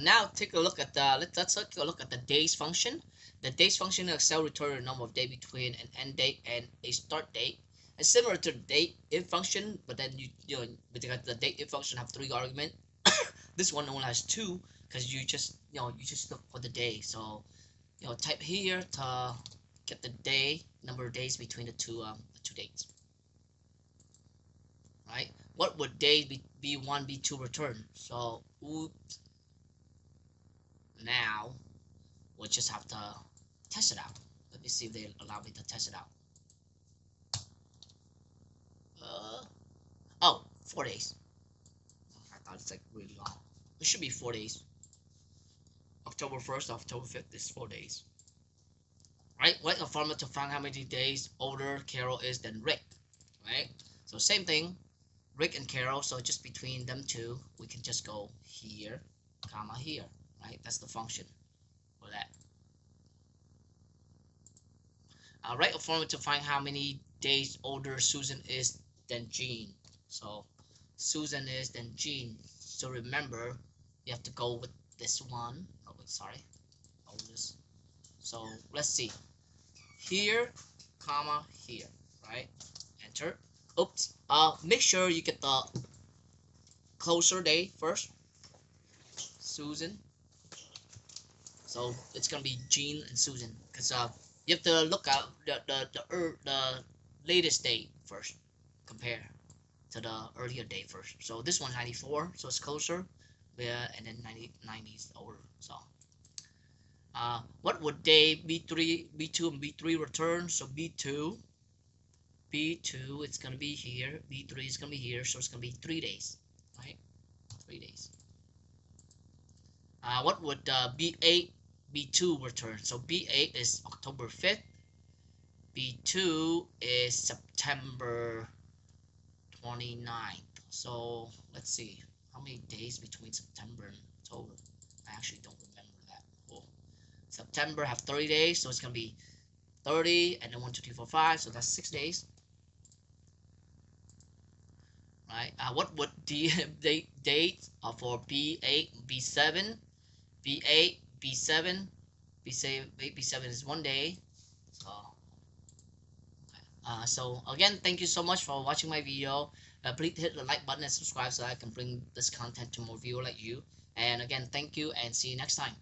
Now take a look at the let's take a look at the days function. The days function in Excel return a number of days between an end date and a start date. It's similar to the date if function, but then you know because the date if function have three arguments. This one only has two because you just look for the day. So type here to get the day number of days between the two dates. Right? What would day B1 B2 return? So oops, now we'll just have to test it out. Let me see if they allow me to test it out. Oh, 4 days. I thought it's like really long. It should be 4 days. October 1st, October 5th is 4 days. Right? Write a formula to find how many days older Carol is than Rick. Right? So same thing, Rick and Carol. So just between them two, we can just go here, comma here. Right? That's the function for that. Write a formula to find how many days older Susan is than Jean. So Susan is than Jean. So remember, you have to go with this one. Oh, wait, sorry. Oldest. So let's see. Here, comma, here. Right? Enter. Oops. Make sure you get the closer day first. Susan. So it's gonna be Jean and Susan, because you have to look at the latest day first, compare to the earlier day first. So this one's 94, so it's closer, yeah, and then 90 is older. So what would day B2 and B3 return? So B2 it's gonna be here, B3 is gonna be here, so it's gonna be 3 days, right? 3 days. What would B8 B2 return? So B8 is October 5th, B2 is September 29th. So let's see, how many days between September and October? I actually don't remember that. Oh, September have 30 days, so it's gonna be 30 and then 1 2 3 4 5, so that's 6 days. Right? What would the date for B8 B7? B8 B7 B7 is 1 day. So again, thank you so much for watching my video. Please hit the like button and subscribe so I can bring this content to more viewers like you. And again, thank you and see you next time.